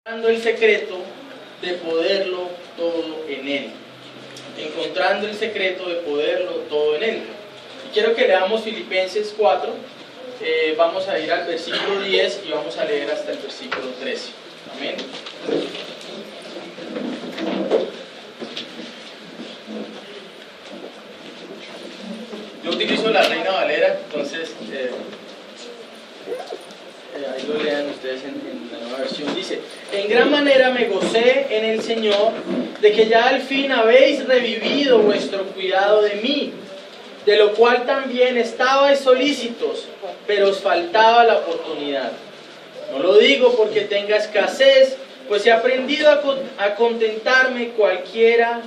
el secreto de poderlo todo en Él. Encontrando el secreto de poderlo todo en Él. Y quiero que leamos Filipenses 4, vamos a ir al versículo 10 y vamos a leer hasta el versículo 13. Amén. Yo utilizo la Reina Valera, entonces ahí lo lean ustedes en la nueva versión. Dice: en gran manera me gocé en el Señor de que ya al fin habéis revivido vuestro cuidado de mí, de lo cual también estabais solícitos, pero os faltaba la oportunidad. No lo digo porque tenga escasez, pues he aprendido a contentarme cualquiera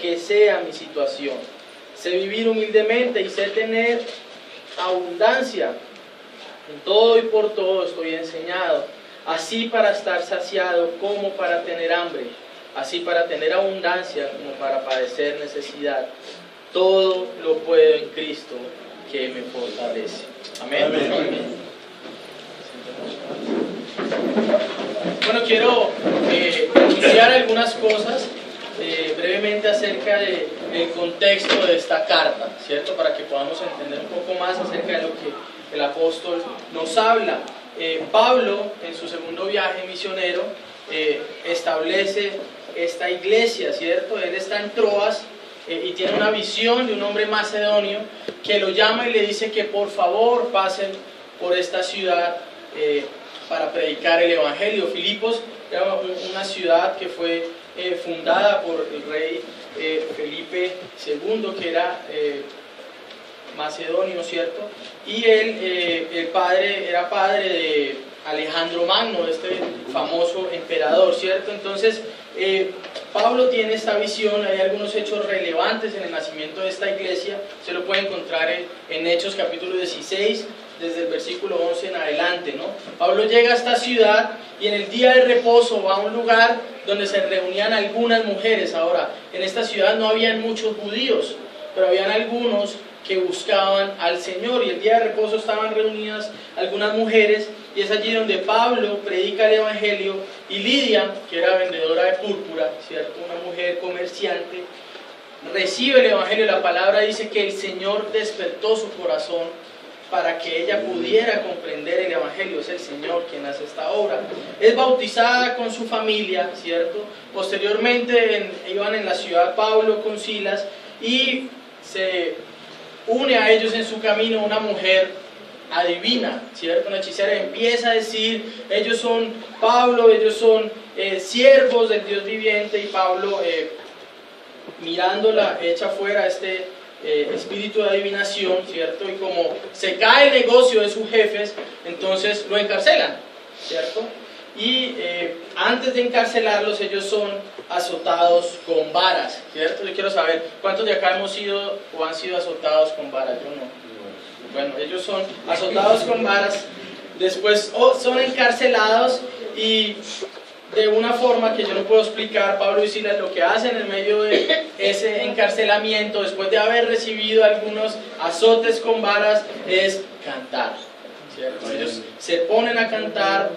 que sea mi situación. Sé vivir humildemente y sé tener abundancia. En todo y por todo estoy enseñado, así para estar saciado como para tener hambre, así para tener abundancia como para padecer necesidad. Todo lo puedo en Cristo que me fortalece. Amén. Amén. Bueno, quiero iniciar algunas cosas brevemente acerca del contexto de esta carta, ¿cierto? Para que podamos entender un poco más acerca de lo que el apóstol nos habla. Pablo, en su segundo viaje misionero, establece esta iglesia, ¿cierto? Él está en Troas y tiene una visión de un hombre macedonio que lo llama y le dice que por favor pasen por esta ciudad para predicar el evangelio. Filipos era una ciudad que fue fundada por el rey Felipe II, que era macedonio, ¿cierto? Y él era padre de Alejandro Magno, este famoso emperador, ¿cierto? Entonces, Pablo tiene esta visión. Hay algunos hechos relevantes en el nacimiento de esta iglesia, se lo puede encontrar en Hechos capítulo 16, desde el versículo 11 en adelante, ¿no? Pablo llega a esta ciudad y en el día de reposo va a un lugar donde se reunían algunas mujeres. Ahora, en esta ciudad no habían muchos judíos, pero habían algunos que buscaban al Señor, y el día de reposo estaban reunidas algunas mujeres, y es allí donde Pablo predica el evangelio, y Lidia, que era vendedora de púrpura, ¿cierto?, una mujer comerciante, recibe el evangelio. La palabra dice que el Señor despertó su corazón para que ella pudiera comprender el evangelio. Es el Señor quien hace esta obra. Es bautizada con su familia, ¿cierto? Posteriormente iban en la ciudad Pablo con Silas, y se une a ellos en su camino una mujer adivina, ¿cierto? Una hechicera, empieza a decir: ellos son Pablo, ellos son siervos del Dios viviente, y Pablo, mirándola, echa fuera este espíritu de adivinación, ¿cierto? Y como se cae el negocio de sus jefes, entonces lo encarcelan, ¿cierto? Y antes de encarcelarlos, ellos son azotados con varas, ¿cierto? Yo quiero saber, ¿cuántos de acá hemos sido o han sido azotados con varas? Yo no. Bueno, ellos son azotados con varas, después son encarcelados, y de una forma que yo no puedo explicar, Pablo y Silas lo que hacen en medio de ese encarcelamiento, después de haber recibido algunos azotes con varas, es cantar, ¿cierto? Ellos se ponen a cantar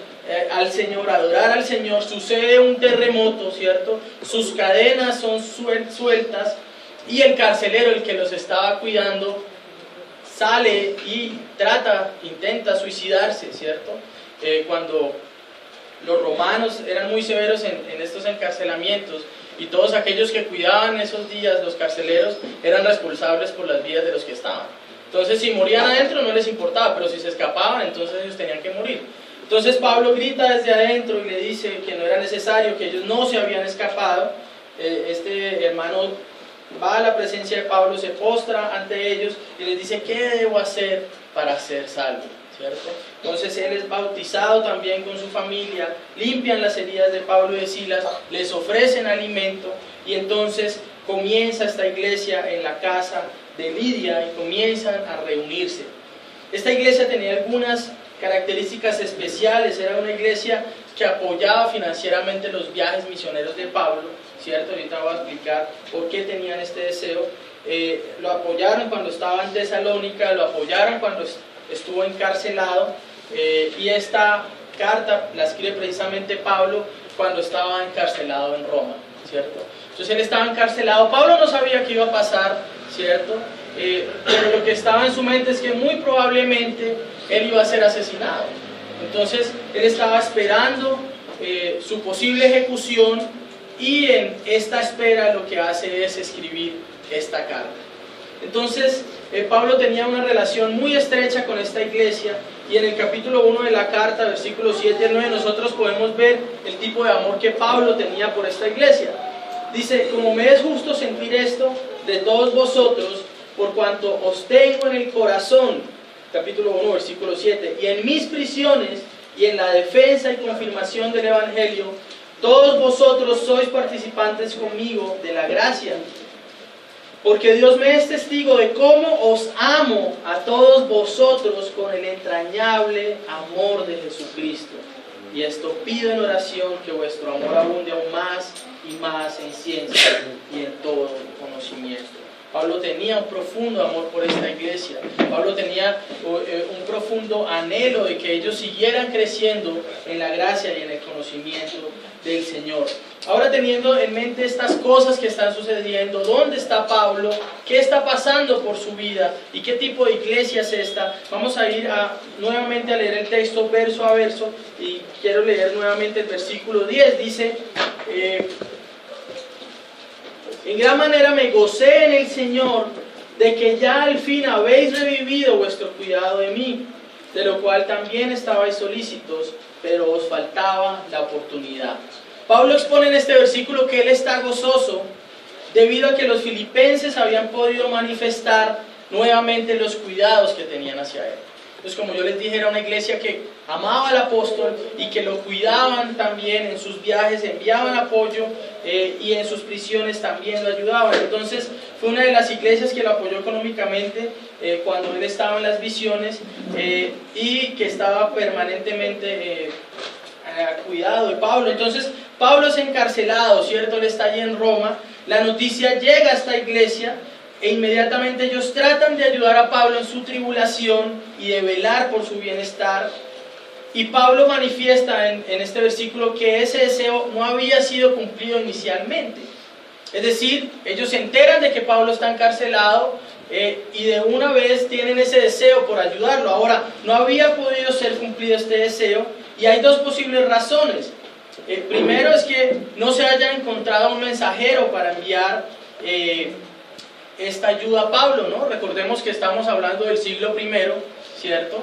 al Señor, a adorar al Señor. Sucede un terremoto, ¿cierto? Sus cadenas son sueltas, y el carcelero, el que los estaba cuidando, sale y intenta suicidarse, ¿cierto? Cuando los romanos eran muy severos en estos encarcelamientos, y todos aquellos que cuidaban esos días, los carceleros, eran responsables por las vidas de los que estaban. Entonces, si morían adentro no les importaba, pero si se escapaban, entonces ellos tenían que morir. Entonces Pablo grita desde adentro y le dice que no era necesario, que ellos no se habían escapado. Este hermano va a la presencia de Pablo, se postra ante ellos y les dice: ¿qué debo hacer para ser salvo? ¿Cierto? Entonces él es bautizado también con su familia, limpian las heridas de Pablo y de Silas, les ofrecen alimento, y entonces comienza esta iglesia en la casa de Lidia y comienzan a reunirse. Esta iglesia tenía algunas características especiales. Era una iglesia que apoyaba financieramente los viajes misioneros de Pablo, ¿cierto? Ahorita voy a explicar por qué tenían este deseo. Lo apoyaron cuando estaba en Tesalónica, lo apoyaron cuando estuvo encarcelado, y esta carta la escribe precisamente Pablo cuando estaba encarcelado en Roma, ¿cierto? Entonces él estaba encarcelado, Pablo no sabía qué iba a pasar, ¿cierto? Pero lo que estaba en su mente es que muy probablemente él iba a ser asesinado. Entonces él estaba esperando su posible ejecución, y en esta espera lo que hace es escribir esta carta. Entonces Pablo tenía una relación muy estrecha con esta iglesia, y en el capítulo 1 de la carta, versículos 7 al 9, nosotros podemos ver el tipo de amor que Pablo tenía por esta iglesia. Dice: como me es justo sentir esto de todos vosotros, por cuanto os tengo en el corazón, capítulo 1, versículo 7, y en mis prisiones y en la defensa y confirmación del Evangelio, todos vosotros sois participantes conmigo de la gracia. Porque Dios me es testigo de cómo os amo a todos vosotros con el entrañable amor de Jesucristo. Y esto pido en oración, que vuestro amor abunde aún más y más en ciencia y en todo conocimiento. Pablo tenía un profundo amor por esta iglesia. Pablo tenía un profundo anhelo de que ellos siguieran creciendo en la gracia y en el conocimiento del Señor. Ahora, teniendo en mente estas cosas que están sucediendo, ¿dónde está Pablo? ¿Qué está pasando por su vida? ¿Y qué tipo de iglesia es esta? Vamos a ir nuevamente a leer el texto verso a verso, y quiero leer nuevamente el versículo 10. Dice: en gran manera me gocé en el Señor de que ya al fin habéis revivido vuestro cuidado de mí, de lo cual también estabais solícitos, pero os faltaba la oportunidad. Pablo expone en este versículo que él está gozoso debido a que los filipenses habían podido manifestar nuevamente los cuidados que tenían hacia él. Entonces, como yo les dije, era una iglesia que amaba al apóstol y que lo cuidaban también en sus viajes, enviaban apoyo, y en sus prisiones también lo ayudaban. Entonces fue una de las iglesias que lo apoyó económicamente cuando él estaba en las visiones, y que estaba permanentemente cuidado de Pablo. Entonces Pablo es encarcelado, ¿cierto? Él está allí en Roma, la noticia llega a esta iglesia, e inmediatamente ellos tratan de ayudar a Pablo en su tribulación y de velar por su bienestar. Y Pablo manifiesta en este versículo que ese deseo no había sido cumplido inicialmente. Es decir, ellos se enteran de que Pablo está encarcelado, y de una vez tienen ese deseo por ayudarlo. Ahora, no había podido ser cumplido este deseo, y hay dos posibles razones. Primero es que no se haya encontrado un mensajero para enviar esta ayuda a Pablo, ¿no? Recordemos que estamos hablando del siglo I, ¿cierto?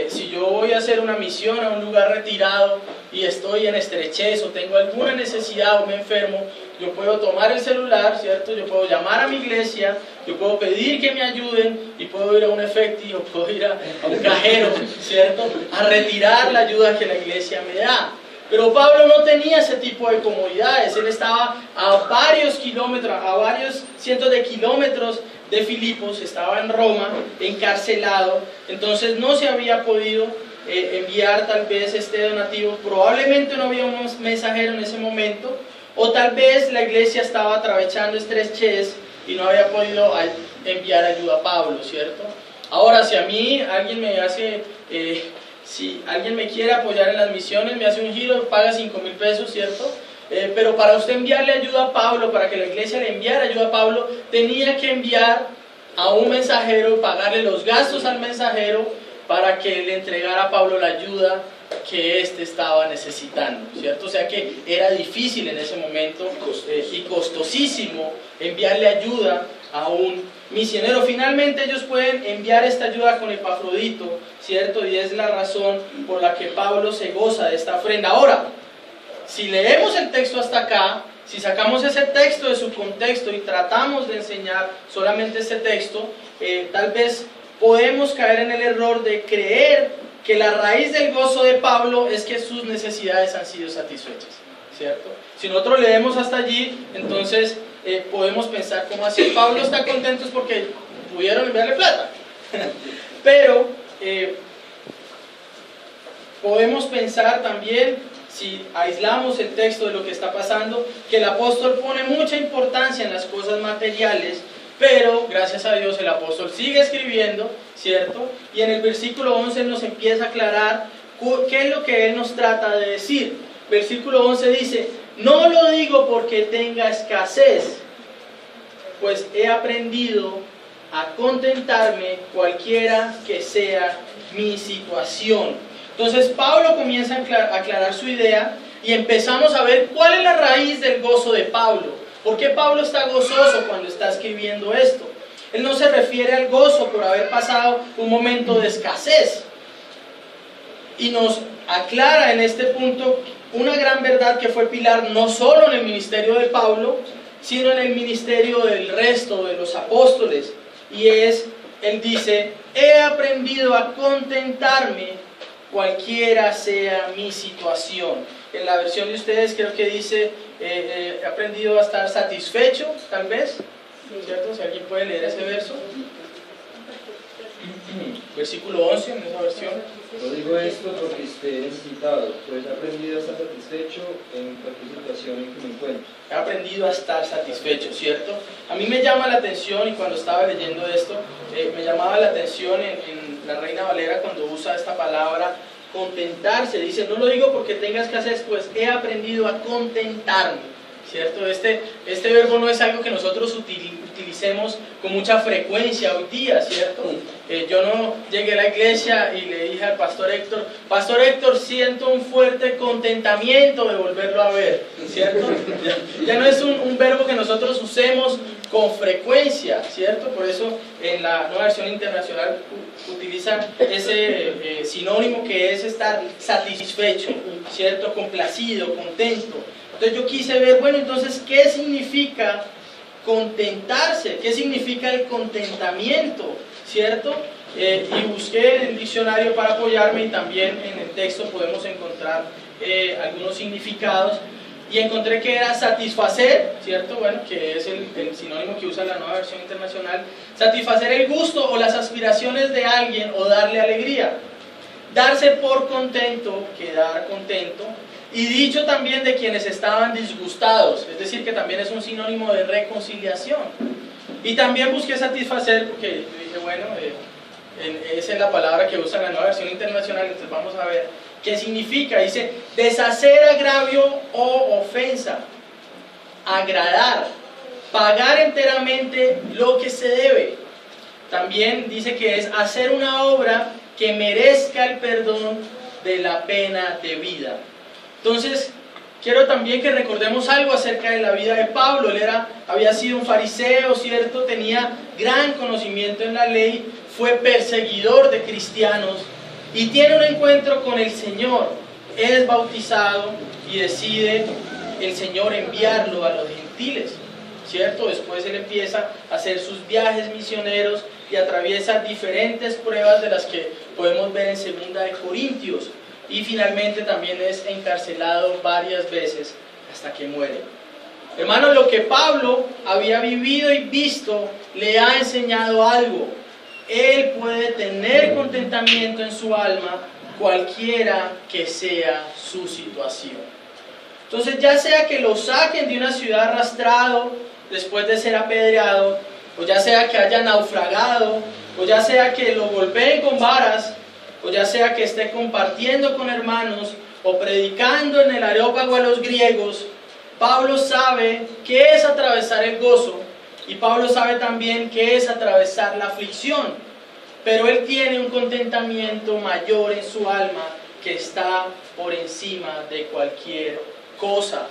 Si yo voy a hacer una misión a un lugar retirado y estoy en estrechez o tengo alguna necesidad o me enfermo, yo puedo tomar el celular, ¿cierto? Yo puedo llamar a mi iglesia, yo puedo pedir que me ayuden, y puedo ir a un efectivo, puedo ir a un cajero, ¿cierto? A retirar la ayuda que la iglesia me da. Pero Pablo no tenía ese tipo de comodidades. Él estaba a varios kilómetros, a varios cientos de kilómetros de Filipos, estaba en Roma, encarcelado. Entonces no se había podido enviar tal vez este donativo. Probablemente no había un mensajero en ese momento, o tal vez la iglesia estaba atravesando estrechez y no había podido enviar ayuda a Pablo, ¿cierto? Ahora, si a mí alguien me hace... si alguien me quiere apoyar en las misiones, me hace un giro, paga 5,000 pesos, ¿cierto? Pero para usted enviarle ayuda a Pablo, para que la iglesia le enviara ayuda a Pablo, tenía que enviar a un mensajero, pagarle los gastos al mensajero para que le entregara a Pablo la ayuda que éste estaba necesitando, ¿cierto? O sea que era difícil en ese momento y costosísimo enviarle ayuda a un misionero. Finalmente ellos pueden enviar esta ayuda con Epafrodito, ¿cierto? Y es la razón por la que Pablo se goza de esta ofrenda. Ahora, si leemos el texto hasta acá, si sacamos ese texto de su contexto y tratamos de enseñar solamente este texto, tal vez podemos caer en el error de creer que la raíz del gozo de Pablo es que sus necesidades han sido satisfechas, ¿cierto? Si nosotros leemos hasta allí, entonces podemos pensar como así, Pablo está contento es porque pudieron enviarle plata. Pero podemos pensar también, si aislamos el texto de lo que está pasando, que el apóstol pone mucha importancia en las cosas materiales, pero gracias a Dios el apóstol sigue escribiendo, ¿cierto? Y en el versículo 11 nos empieza a aclarar ¿Qué es lo que él nos trata de decir? Versículo 11 dice: no lo digo porque tenga escasez, pues he aprendido a contentarme cualquiera que sea mi situación. Entonces Pablo comienza a aclarar su idea y empezamos a ver cuál es la raíz del gozo de Pablo. ¿Por qué Pablo está gozoso cuando está escribiendo esto? Él no se refiere al gozo por haber pasado un momento de escasez. Y nos aclara en este punto una gran verdad que fue pilar no solo en el ministerio de Pablo, sino en el ministerio del resto de los apóstoles. Y él dice: he aprendido a contentarme cualquiera sea mi situación. En la versión de ustedes creo que dice: he aprendido a estar satisfecho, tal vez, ¿cierto? Si alguien puede leer ese verso. Versículo 11 en esa versión. No digo esto porque esté necesitado, pues he aprendido a estar satisfecho en cualquier situación en que me encuentre. He aprendido a estar satisfecho, ¿cierto? A mí me llama la atención, y cuando estaba leyendo esto, me llamaba la atención en la Reina Valera cuando usa esta palabra contentarse. Dice: no lo digo porque tenga escasez, pues he aprendido a contentarme, ¿cierto? Este verbo no es algo que nosotros utilicemos con mucha frecuencia hoy día, ¿cierto? Yo no llegué a la iglesia y le dije al pastor Héctor, siento un fuerte contentamiento de volverlo a ver, ¿cierto? Ya no es un verbo que nosotros usemos con frecuencia, ¿cierto? Por eso en la Nueva Versión Internacional utiliza ese sinónimo que es estar satisfecho, ¿cierto? Complacido, contento. Entonces yo quise ver, bueno, entonces, ¿qué significa contentarse? ¿Qué significa el contentamiento? ¿Cierto? Y busqué en el diccionario para apoyarme, y también en el texto podemos encontrar algunos significados, y encontré que era satisfacer, ¿cierto? Bueno, que es el sinónimo que usa la Nueva Versión Internacional. Satisfacer el gusto o las aspiraciones de alguien o darle alegría. Darse por contento, quedar contento. Y dicho también de quienes estaban disgustados, es decir, que también es un sinónimo de reconciliación. Y también busqué satisfacer, porque yo dije, bueno, esa es la palabra que usa la Nueva Versión Internacional, entonces vamos a ver qué significa. Dice: deshacer agravio o ofensa, agradar, pagar enteramente lo que se debe. También dice que es hacer una obra que merezca el perdón de la pena debida. Entonces, quiero también que recordemos algo acerca de la vida de Pablo. Él había sido un fariseo, ¿cierto? Tenía gran conocimiento en la ley, fue perseguidor de cristianos y tiene un encuentro con el Señor. Es bautizado y decide el Señor enviarlo a los gentiles, ¿cierto? Después él empieza a hacer sus viajes misioneros y atraviesa diferentes pruebas de las que podemos ver en 2 de Corintios. Y finalmente también es encarcelado varias veces hasta que muere. Hermanos, lo que Pablo había vivido y visto le ha enseñado algo. Él puede tener contentamiento en su alma cualquiera que sea su situación. Entonces, ya sea que lo saquen de una ciudad arrastrado después de ser apedreado, o ya sea que haya naufragado, o ya sea que lo golpeen con varas, o ya sea que esté compartiendo con hermanos o predicando en el Areópago a los griegos, Pablo sabe qué es atravesar el gozo, y Pablo sabe también qué es atravesar la aflicción, pero él tiene un contentamiento mayor en su alma que está por encima de cualquier cosa.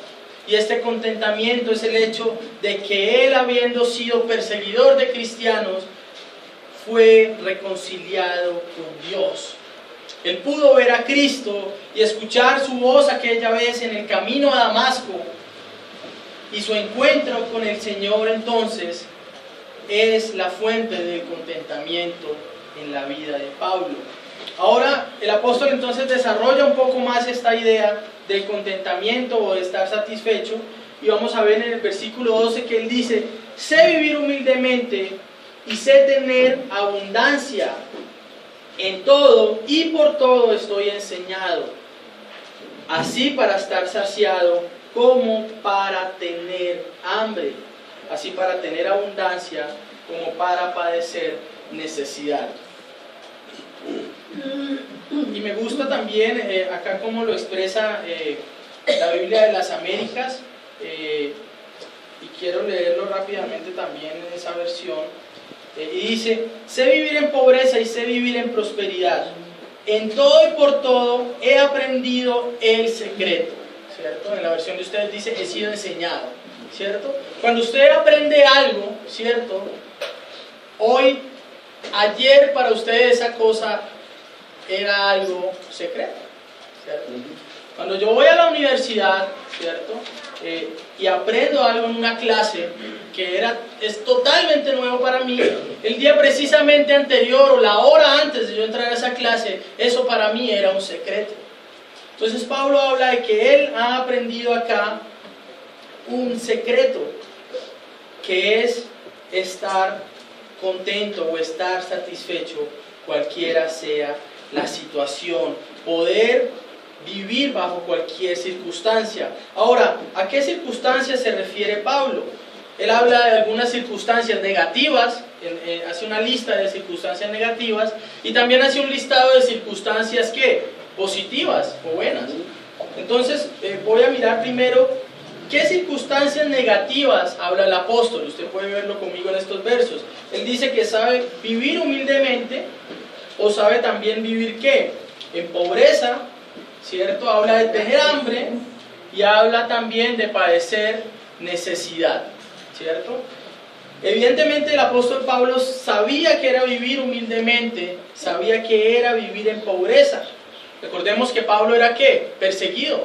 Y este contentamiento es el hecho de que él, habiendo sido perseguidor de cristianos, fue reconciliado con Dios. Él pudo ver a Cristo y escuchar su voz aquella vez en el camino a Damasco, y su encuentro con el Señor entonces es la fuente del contentamiento en la vida de Pablo. Ahora el apóstol entonces desarrolla un poco más esta idea del contentamiento o de estar satisfecho, y vamos a ver en el versículo 12 que él dice: sé vivir humildemente y sé tener abundancia. En todo y por todo estoy enseñado, así para estar saciado como para tener hambre, así para tener abundancia como para padecer necesidad. Y me gusta también acá como lo expresa la Biblia de las Américas, y quiero leerlo rápidamente también en esa versión. Y dice: sé vivir en pobreza y sé vivir en prosperidad. En todo y por todo he aprendido el secreto, ¿cierto? En la versión de ustedes dice: he sido enseñado, ¿cierto? Cuando usted aprende algo, ¿cierto? Hoy, ayer para usted esa cosa era algo secreto, ¿cierto? Cuando yo voy a la universidad, ¿cierto? Y aprendo algo en una clase que es totalmente nuevo para mí, el día precisamente anterior o la hora antes de yo entrar a esa clase, eso para mí era un secreto. Entonces Pablo habla de que él ha aprendido acá un secreto, que es estar contento o estar satisfecho cualquiera sea la situación, poder vivir bajo cualquier circunstancia. Ahora, ¿a qué circunstancias se refiere Pablo? Él habla de algunas circunstancias negativas, hace una lista de circunstancias negativas y también hace un listado de circunstancias ¿qué? Positivas o buenas. Entonces, voy a mirar primero qué circunstancias negativas habla el apóstol. Usted puede verlo conmigo en estos versos. Él dice que sabe vivir humildemente, o sabe también vivir ¿qué? En pobreza, ¿cierto? Habla de tener hambre y habla también de padecer necesidad, ¿cierto? Evidentemente el apóstol Pablo sabía que era vivir humildemente, sabía que era vivir en pobreza. Recordemos que Pablo era ¿qué? Perseguido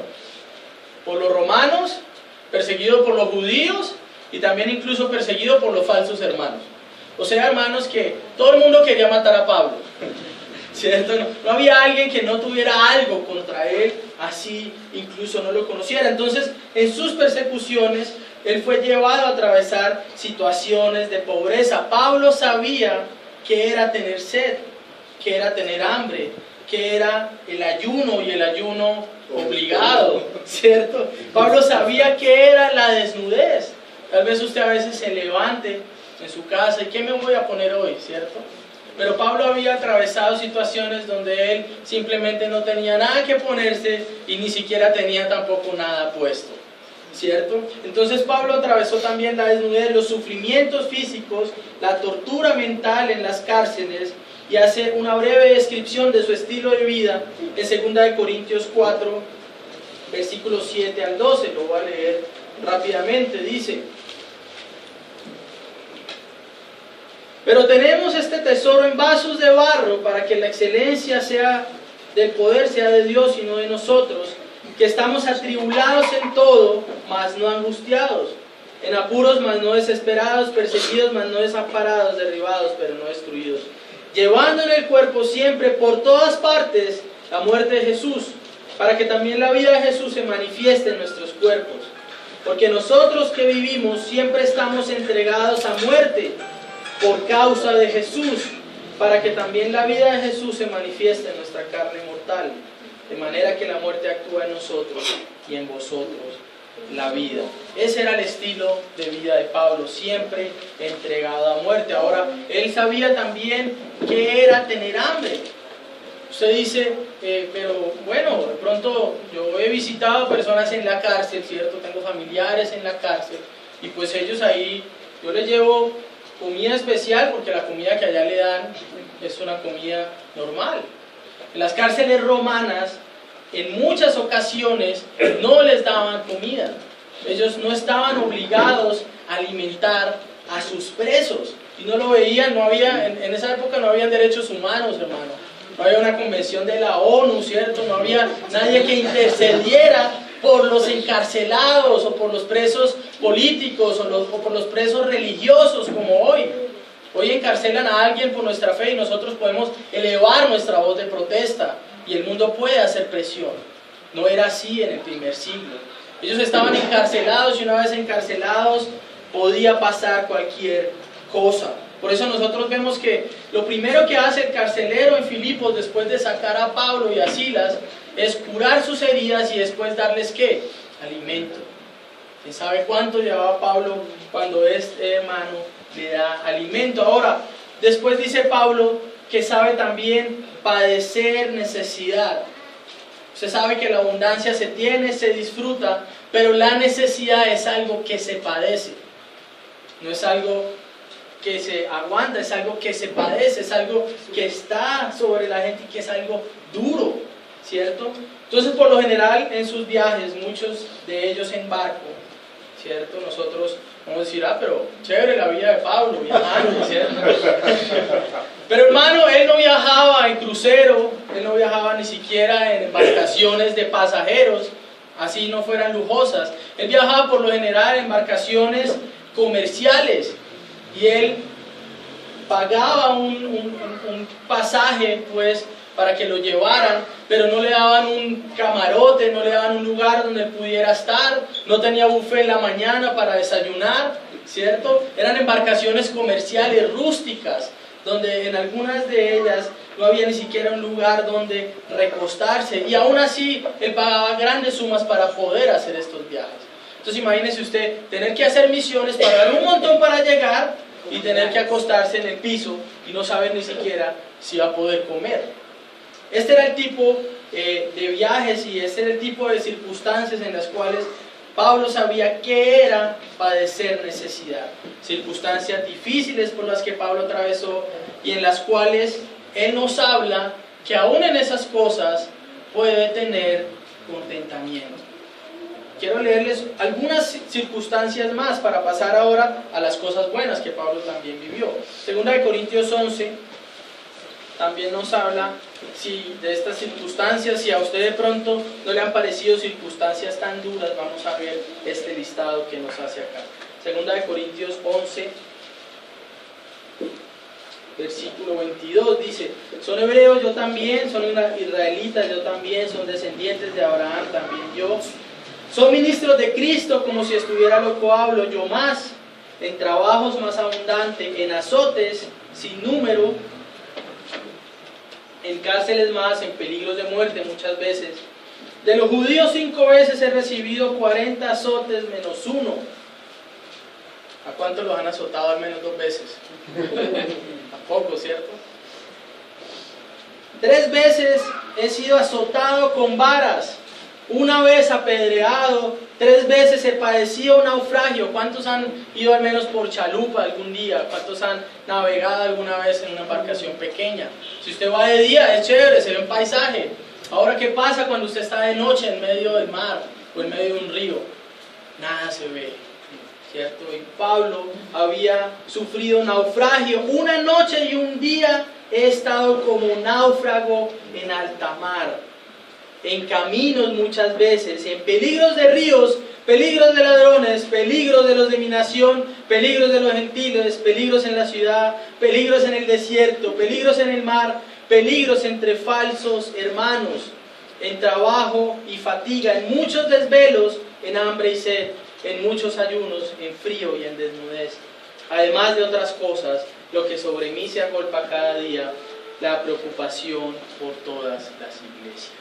por los romanos, perseguido por los judíos y también incluso perseguido por los falsos hermanos. O sea, hermanos, que todo el mundo quería matar a Pablo, ¿cierto? No había alguien que no tuviera algo contra él, así incluso no lo conociera. Entonces, en sus persecuciones, él fue llevado a atravesar situaciones de pobreza. Pablo sabía que era tener sed, que era tener hambre, que era el ayuno y el ayuno obligado, ¿cierto? Pablo sabía que era la desnudez. Tal vez usted a veces se levante en su casa y ¿qué me voy a poner hoy?, ¿cierto? Pero Pablo había atravesado situaciones donde él simplemente no tenía nada que ponerse y ni siquiera tenía tampoco nada puesto, ¿cierto? Entonces Pablo atravesó también la desnudez, los sufrimientos físicos, la tortura mental en las cárceles, y hace una breve descripción de su estilo de vida en 2 Corintios 4, versículos 7 al 12. Lo voy a leer rápidamente. Dice: pero tenemos este tesoro en vasos de barro, para que la excelencia del poder sea de Dios y no de nosotros, que estamos atribulados en todo, mas no angustiados, en apuros, mas no desesperados, perseguidos, mas no desamparados, derribados, pero no destruidos, llevando en el cuerpo siempre por todas partes la muerte de Jesús, para que también la vida de Jesús se manifieste en nuestros cuerpos. Porque nosotros que vivimos siempre estamos entregados a muerte por causa de Jesús, para que también la vida de Jesús se manifieste en nuestra carne mortal, de manera que la muerte actúa en nosotros y en vosotros la vida. Ese era el estilo de vida de Pablo, siempre entregado a muerte. Ahora, él sabía también que era tener hambre. Usted dice, pero bueno, de pronto yo he visitado personas en la cárcel, ¿cierto? Tengo familiares en la cárcel y pues ellos ahí, yo les llevo comida especial porque la comida que allá le dan es una comida normal. En las cárceles romanas, en muchas ocasiones, no les daban comida. Ellos no estaban obligados a alimentar a sus presos. Y no lo veían, no había, en esa época no habían derechos humanos, hermano. No había una convención de la ONU, ¿cierto? No había nadie que intercediera por los encarcelados o por los presos políticos o por los presos religiosos como hoy. Hoy encarcelan a alguien por nuestra fe y nosotros podemos elevar nuestra voz de protesta y el mundo puede hacer presión. No era así en el primer siglo. Ellos estaban encarcelados y una vez encarcelados podía pasar cualquier cosa. Por eso nosotros vemos que lo primero que hace el carcelero en Filipos después de sacar a Pablo y a Silas es curar sus heridas y después darles ¿qué? Alimento. ¿Quién sabe cuánto llevaba Pablo cuando este hermano le da alimento? Ahora, después dice Pablo que sabe también padecer necesidad. Usted sabe que la abundancia se tiene, se disfruta, pero la necesidad es algo que se padece. No es algo que se aguanta, es algo que se padece, es algo que está sobre la gente y que es algo duro, ¿cierto? Entonces, por lo general, en sus viajes, muchos de ellos en barco, ¿cierto? Nosotros vamos a decir, pero chévere la vida de Pablo, viajando, ¿cierto? Pero hermano, él no viajaba en crucero, él no viajaba ni siquiera en embarcaciones de pasajeros, así no fueran lujosas. Él viajaba por lo general en embarcaciones comerciales y él pagaba un pasaje, pues, para que lo llevaran, pero no le daban un camarote, no le daban un lugar donde él pudiera estar, no tenía buffet en la mañana para desayunar, ¿cierto? Eran embarcaciones comerciales, rústicas, donde en algunas de ellas no había ni siquiera un lugar donde recostarse, y aún así él pagaba grandes sumas para poder hacer estos viajes. Entonces imagínese usted tener que hacer misiones, pagar un montón para llegar y tener que acostarse en el piso y no saber ni siquiera si va a poder comer. Este era el tipo de viajes y este era el tipo de circunstancias en las cuales Pablo sabía que era padecer necesidad. Circunstancias difíciles por las que Pablo atravesó y en las cuales él nos habla que aún en esas cosas puede tener contentamiento. Quiero leerles algunas circunstancias más para pasar ahora a las cosas buenas que Pablo también vivió. Segunda de Corintios 11 también nos habla de estas circunstancias. Si a usted de pronto no le han parecido circunstancias tan duras, vamos a ver este listado que nos hace acá. Segunda de Corintios 11, versículo 22, dice: son hebreos, yo también, son israelitas, yo también, son descendientes de Abraham, también yo. Son ministros de Cristo, como si estuviera loco hablo, yo más, en trabajos más abundantes, en azotes sin número, en cárceles más, en peligros de muerte muchas veces. De los judíos 5 veces he recibido 40 azotes menos uno. ¿A cuántos los han azotado al menos 2 veces? A poco, ¿cierto? 3 veces he sido azotado con varas, 1 vez apedreado, 3 veces he padecido un naufragio. ¿Cuántos han ido al menos por chalupa algún día? ¿Cuántos han navegado alguna vez en una embarcación pequeña? Si usted va de día, es chévere, se ve un paisaje. Ahora, ¿qué pasa cuando usted está de noche en medio del mar o en medio de un río? Nada se ve, ¿cierto? Y Pablo había sufrido naufragio. 1 noche y 1 día he estado como náufrago en alta mar, en caminos muchas veces, en peligros de ríos, peligros de ladrones, peligros de los de mi nación, peligros de los gentiles, peligros en la ciudad, peligros en el desierto, peligros en el mar, peligros entre falsos hermanos, en trabajo y fatiga, en muchos desvelos, en hambre y sed, en muchos ayunos, en frío y en desnudez. Además de otras cosas, lo que sobre mí se agolpa cada día, la preocupación por todas las iglesias.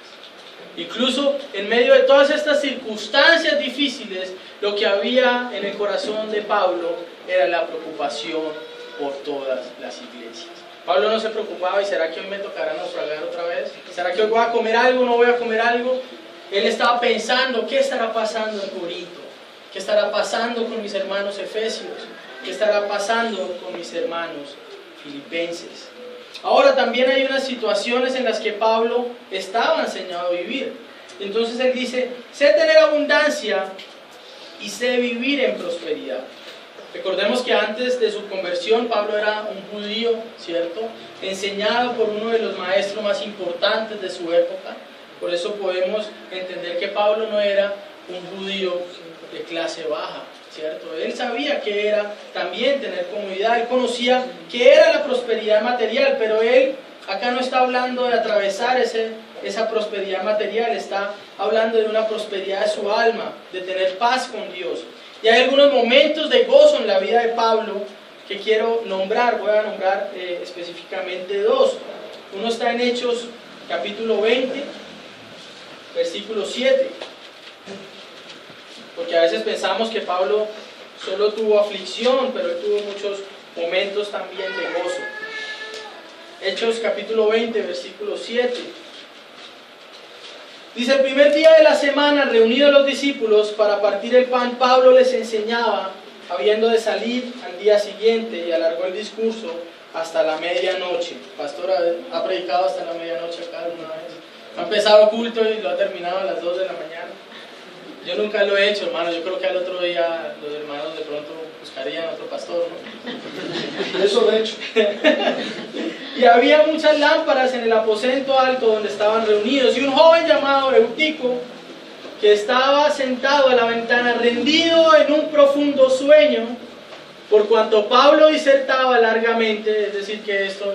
Incluso en medio de todas estas circunstancias difíciles, lo que había en el corazón de Pablo era la preocupación por todas las iglesias. Pablo no se preocupaba: ¿y será que hoy me tocará naufragar otra vez? ¿Será que hoy voy a comer algo? ¿No voy a comer algo? Él estaba pensando: ¿qué estará pasando en Corinto? ¿Qué estará pasando con mis hermanos efesios? ¿Qué estará pasando con mis hermanos filipenses? Ahora también hay unas situaciones en las que Pablo estaba enseñado a vivir. Entonces él dice: sé tener abundancia y sé vivir en prosperidad. Recordemos que antes de su conversión Pablo era un judío, ¿cierto? Enseñado por uno de los maestros más importantes de su época. Por eso podemos entender que Pablo no era un judío de clase baja, ¿cierto? Él sabía que era también tener comodidad, él conocía que era la prosperidad material, pero él acá no está hablando de atravesar esa prosperidad material, está hablando de una prosperidad de su alma, de tener paz con Dios. Y hay algunos momentos de gozo en la vida de Pablo que quiero nombrar, voy a nombrar específicamente 2. Uno está en Hechos capítulo 20, versículo 7. Porque a veces pensamos que Pablo solo tuvo aflicción, pero él tuvo muchos momentos también de gozo. Hechos capítulo 20, versículo 7. Dice: el primer día de la semana, reunidos los discípulos para partir el pan, Pablo les enseñaba, habiendo de salir al día siguiente, y alargó el discurso hasta la medianoche. Pastor, ¿ha predicado hasta la medianoche acá alguna vez? Ha empezado culto y lo ha terminado a las 2 de la mañana. Yo nunca lo he hecho, hermano. Yo creo que al otro día los hermanos de pronto buscarían otro pastor, ¿no? Eso lo he hecho. Y había muchas lámparas en el aposento alto donde estaban reunidos, y un joven llamado Eutico, que estaba sentado a la ventana, rendido en un profundo sueño, por cuanto Pablo disertaba largamente. Es decir, que esto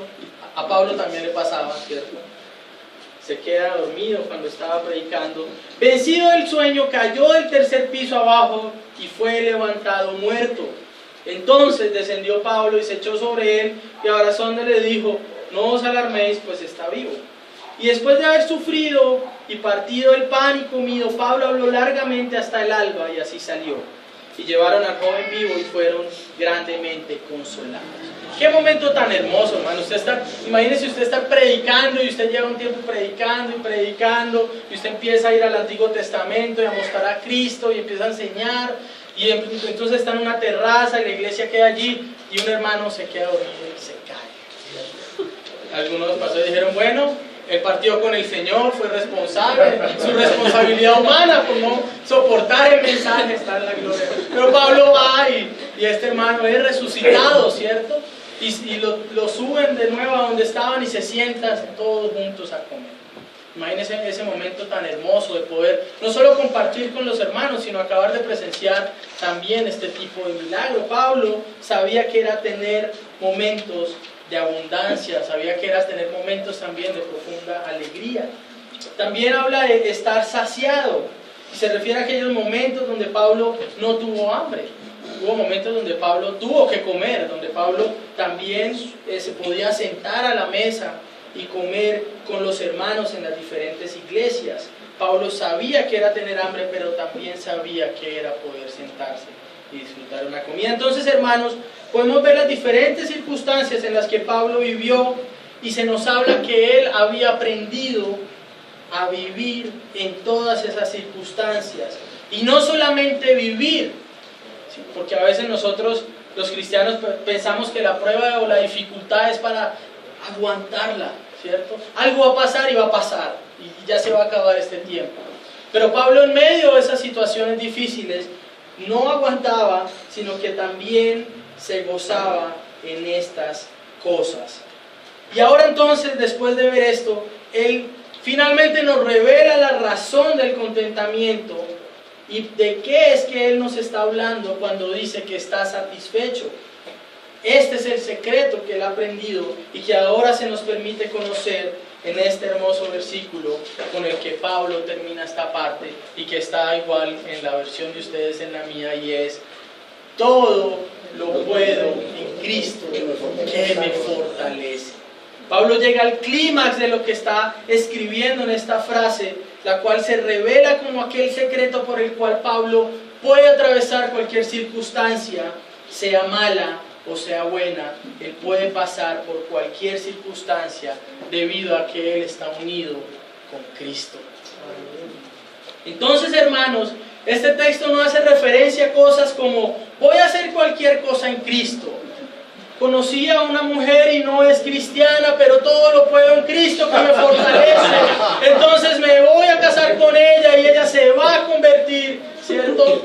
a Pablo también le pasaba, ¿cierto? Se queda dormido cuando estaba predicando. Vencido del sueño, cayó del tercer piso abajo y fue levantado muerto. Entonces descendió Pablo y se echó sobre él, y abrazándole le dijo: no os alarméis, pues está vivo. Y después de haber sufrido y partido el pan y comido, Pablo habló largamente hasta el alba, y así salió. Y llevaron al joven vivo y fueron grandemente consolados. Qué momento tan hermoso, hermano. Imagínese usted estar predicando, y usted lleva un tiempo predicando y predicando, y usted empieza a ir al Antiguo Testamento y a mostrar a Cristo y empieza a enseñar, y entonces está en una terraza y la iglesia queda allí, y un hermano se queda dormido y se cae. Algunos pastores dijeron: bueno, él partió con el Señor, fue responsable, su responsabilidad humana por no soportar el mensaje está en la gloria. Pero Pablo va y este hermano es resucitado, ¿cierto? Y lo suben de nuevo a donde estaban y se sientan todos juntos a comer. Imagínense ese momento tan hermoso de poder no solo compartir con los hermanos, sino acabar de presenciar también este tipo de milagro. Pablo sabía que era tener momentos de abundancia, sabía que era tener momentos también de profunda alegría. También habla de estar saciado, y se refiere a aquellos momentos donde Pablo no tuvo hambre. Hubo momentos donde Pablo tuvo que comer, donde Pablo también se podía sentar a la mesa y comer con los hermanos en las diferentes iglesias. Pablo sabía que era tener hambre, pero también sabía que era poder sentarse y disfrutar una comida. Entonces, hermanos, podemos ver las diferentes circunstancias en las que Pablo vivió, y se nos habla que él había aprendido a vivir en todas esas circunstancias. Y no solamente vivir, ¿sí? Porque a veces nosotros, los cristianos, pensamos que la prueba o la dificultad es para aguantarla, ¿cierto? Algo va a pasar y va a pasar, y ya se va a acabar este tiempo. Pero Pablo, en medio de esas situaciones difíciles, no aguantaba, sino que también se gozaba en estas cosas. Y ahora entonces, después de ver esto, él finalmente nos revela la razón del contentamiento y de qué es que él nos está hablando cuando dice que está satisfecho. Este es el secreto que él ha aprendido y que ahora se nos permite conocer en este hermoso versículo con el que Pablo termina esta parte, y que está igual en la versión de ustedes, en la mía, y es: todo lo puedo en Cristo que me fortalece. Pablo llega al clímax de lo que está escribiendo en esta frase, la cual se revela como aquel secreto por el cual Pablo puede atravesar cualquier circunstancia, sea mala o sea buena. Él puede pasar por cualquier circunstancia debido a que él está unido con Cristo. Entonces, hermanos, este texto no hace referencia a cosas como: voy a hacer cualquier cosa en Cristo. Conocí a una mujer y no es cristiana, pero todo lo puedo en Cristo que me fortalece. Entonces me voy a casar con ella y ella se va a convertir, ¿cierto?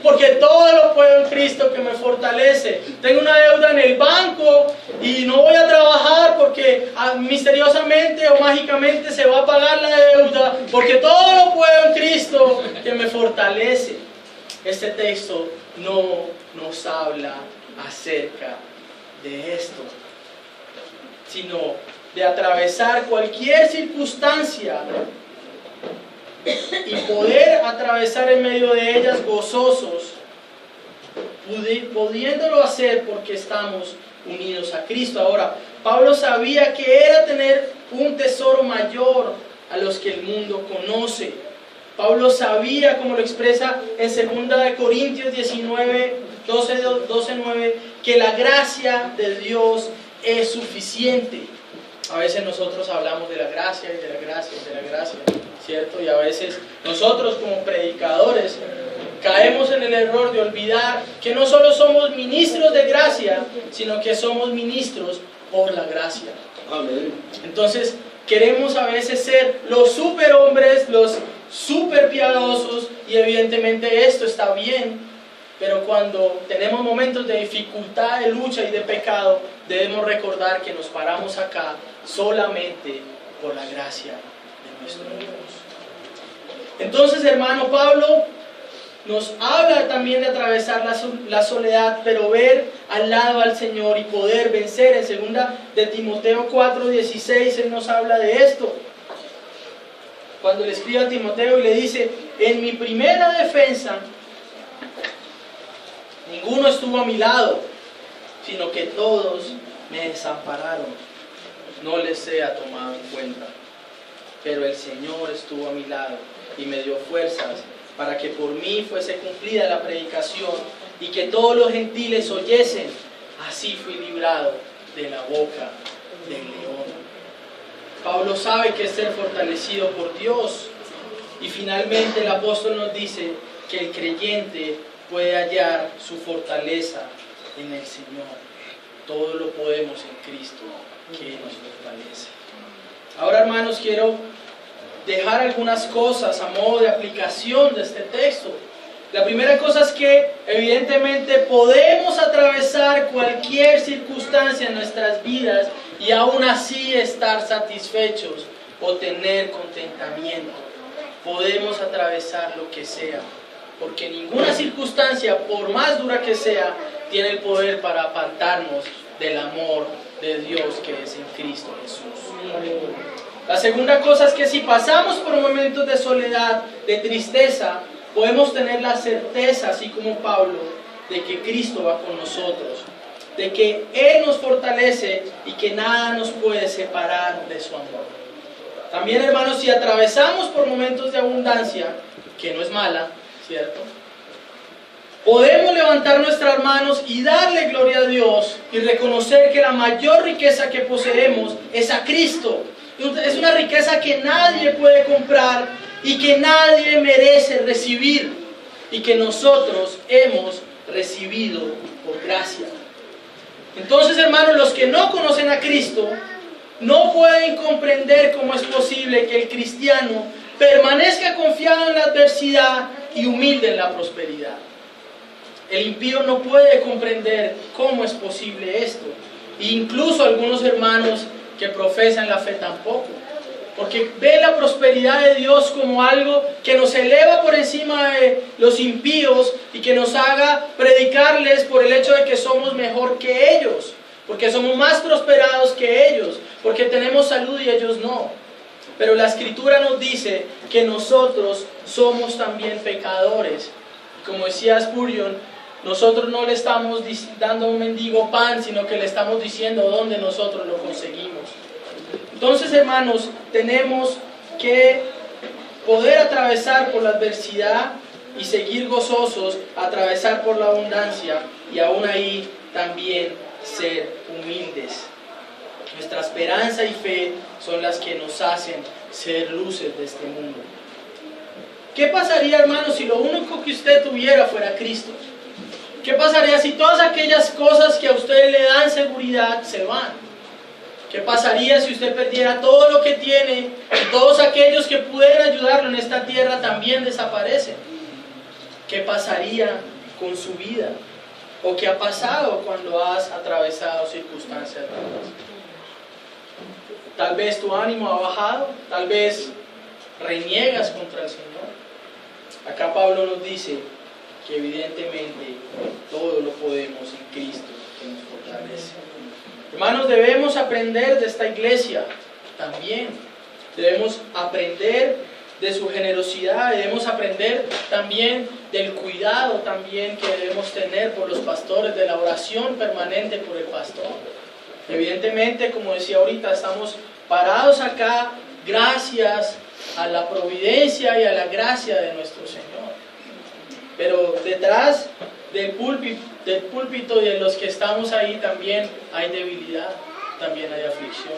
Porque todo lo puedo en Cristo que me fortalece. Tengo una deuda en el banco y no voy a trabajar porque misteriosamente o mágicamente se va a pagar la deuda, porque todo lo puedo en Cristo que me fortalece. Este texto no nos habla acerca de esto, sino de atravesar cualquier circunstancia y poder atravesar en medio de ellas gozosos, pudiéndolo hacer porque estamos unidos a Cristo. Ahora, Pablo sabía que era tener un tesoro mayor a los que el mundo conoce. Pablo sabía, como lo expresa en 2 Corintios 12:9, que la gracia de Dios es suficiente. A veces nosotros hablamos de la gracia y de la gracia y de la gracia, ¿cierto? Y a veces nosotros como predicadores caemos en el error de olvidar que no solo somos ministros de gracia, sino que somos ministros por la gracia. Amén. Entonces queremos a veces ser los superhombres, los super piadosos, y evidentemente esto está bien, pero cuando tenemos momentos de dificultad, de lucha y de pecado, debemos recordar que nos paramos acá solamente por la gracia de nuestro Dios. Entonces, hermano, Pablo nos habla también de atravesar la soledad, pero ver al lado al Señor y poder vencer. En 2 de Timoteo 4:16 él nos habla de esto. Cuando le escribe a Timoteo y le dice: en mi primera defensa ninguno estuvo a mi lado, sino que todos me desampararon. No les sea tomado en cuenta. Pero el Señor estuvo a mi lado y me dio fuerzas para que por mí fuese cumplida la predicación y que todos los gentiles oyesen. Así fui librado de la boca del león. Pablo sabe que es ser fortalecido por Dios. Y finalmente el apóstol nos dice que el creyente puede hallar su fortaleza en el Señor. Todo lo podemos en Cristo, que nos fortalece. Ahora, hermanos, quiero dejar algunas cosas a modo de aplicación de este texto. La primera cosa es que evidentemente podemos atravesar cualquier circunstancia en nuestras vidas y aún así estar satisfechos o tener contentamiento. Podemos atravesar lo que sea, porque ninguna circunstancia, por más dura que sea, tiene el poder para apartarnos del amor de Dios que es en Cristo Jesús. La segunda cosa es que si pasamos por momentos de soledad, de tristeza, podemos tener la certeza, así como Pablo, de que Cristo va con nosotros, de que Él nos fortalece y que nada nos puede separar de su amor. También, hermanos, si atravesamos por momentos de abundancia, que no es mala, ¿cierto?, podemos levantar nuestras manos y darle gloria a Dios y reconocer que la mayor riqueza que poseemos es a Cristo. Es una riqueza que nadie puede comprar y que nadie merece recibir y que nosotros hemos recibido por gracia. Entonces, hermanos, los que no conocen a Cristo no pueden comprender cómo es posible que el cristiano permanezca confiado en la adversidad y humilde en la prosperidad. El impío no puede comprender cómo es posible esto. E incluso algunos hermanos que profesan la fe tampoco. Porque ven la prosperidad de Dios como algo que nos eleva por encima de los impíos y que nos haga predicarles por el hecho de que somos mejor que ellos. Porque somos más prosperados que ellos. Porque tenemos salud y ellos no. Pero la Escritura nos dice que nosotros somos también pecadores. Como decía Spurgeon, nosotros no le estamos dando a un mendigo pan, sino que le estamos diciendo dónde nosotros lo conseguimos. Entonces, hermanos, tenemos que poder atravesar por la adversidad y seguir gozosos, atravesar por la abundancia y aún ahí también ser humildes. Nuestra esperanza y fe son las que nos hacen ser luces de este mundo. ¿Qué pasaría, hermanos, si lo único que usted tuviera fuera Cristo? ¿Qué pasaría si todas aquellas cosas que a usted le dan seguridad se van? ¿Qué pasaría si usted perdiera todo lo que tiene y todos aquellos que pudieran ayudarlo en esta tierra también desaparecen? ¿Qué pasaría con su vida? ¿O qué ha pasado cuando has atravesado circunstancias duras? Tal vez tu ánimo ha bajado, tal vez reniegas contra el Señor. Acá Pablo nos dice que evidentemente todo lo podemos en Cristo que nos fortalece. Hermanos, debemos aprender de esta iglesia también. Debemos aprender de su generosidad, debemos aprender también del cuidado también que debemos tener por los pastores, de la oración permanente por el pastor. Evidentemente, como decía ahorita, estamos parados acá gracias a la providencia y a la gracia de nuestro Señor. Pero detrás del púlpito y de los que estamos ahí también hay debilidad, también hay aflicción.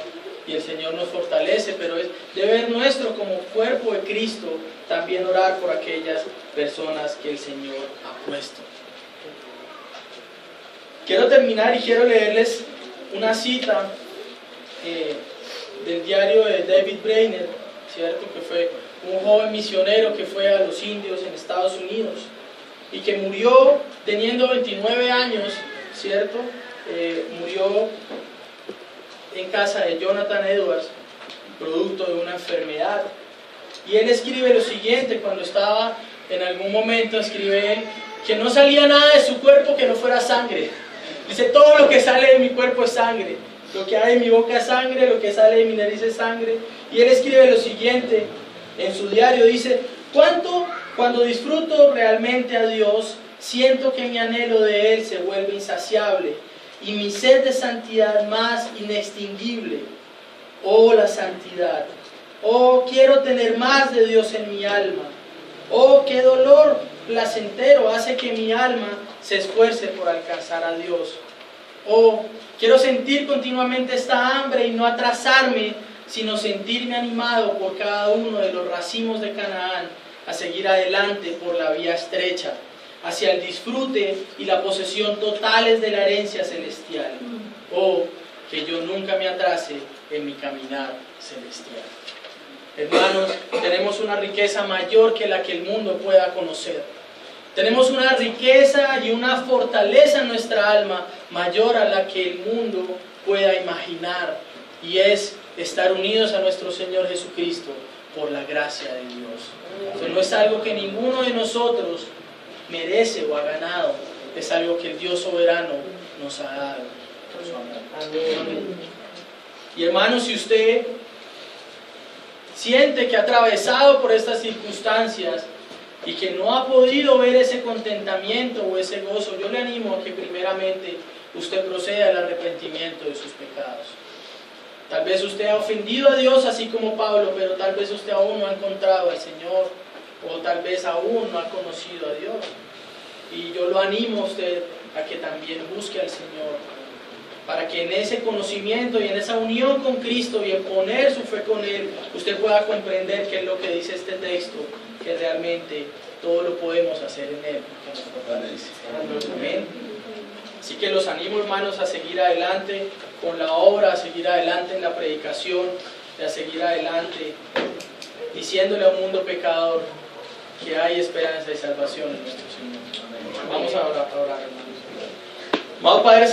y el Señor nos fortalece, pero es deber nuestro como cuerpo de Cristo también orar por aquellas personas que el Señor ha puesto. Quiero terminar y quiero leerles una cita del diario de David Brainerd, ¿cierto? Que fue un joven misionero que fue a los indios en Estados Unidos y que murió teniendo 29 años, ¿cierto? Murió en casa de Jonathan Edwards, producto de una enfermedad. Y él escribe lo siguiente, cuando estaba en algún momento, escribe él, que no salía nada de su cuerpo que no fuera sangre. Dice, todo lo que sale de mi cuerpo es sangre. Lo que hay en mi boca es sangre, lo que sale de mi nariz es sangre. Y él escribe lo siguiente en su diario, dice, cuando disfruto realmente a Dios, siento que mi anhelo de Él se vuelve insaciable y mi sed de santidad más inextinguible. Oh, la santidad. Oh, quiero tener más de Dios en mi alma. Oh, qué dolor placentero hace que mi alma se esfuerce por alcanzar a Dios. Oh, quiero sentir continuamente esta hambre y no atrasarme, sino sentirme animado por cada uno de los racimos de Canaán a seguir adelante por la vía estrecha, hacia el disfrute y la posesión totales de la herencia celestial. Oh, que yo nunca me atrase en mi caminar celestial. Hermanos, tenemos una riqueza mayor que la que el mundo pueda conocer. Tenemos una riqueza y una fortaleza en nuestra alma mayor a la que el mundo pueda imaginar, y es estar unidos a nuestro Señor Jesucristo por la gracia de Dios. Eso no es algo que ninguno de nosotros merece o ha ganado, es algo que el Dios soberano nos ha dado por su amor. Amén. Y hermanos, si usted siente que ha atravesado por estas circunstancias y que no ha podido ver ese contentamiento o ese gozo, yo le animo a que primeramente usted proceda al arrepentimiento de sus pecados. Tal vez usted ha ofendido a Dios así como Pablo, pero tal vez usted aún no ha encontrado al Señor, o tal vez aún no ha conocido a Dios. Y yo lo animo a usted a que también busque al Señor, para que en ese conocimiento y en esa unión con Cristo y en poner su fe con Él, usted pueda comprender qué es lo que dice este texto, que realmente todo lo podemos hacer en Él, que nos fortalece. Amén. Así que los animo, hermanos, a seguir adelante con la obra, a seguir adelante en la predicación, y a seguir adelante diciéndole a un mundo pecador que hay esperanza y salvación en nuestro Señor. Vamos a orar, hermanos. Amado Padre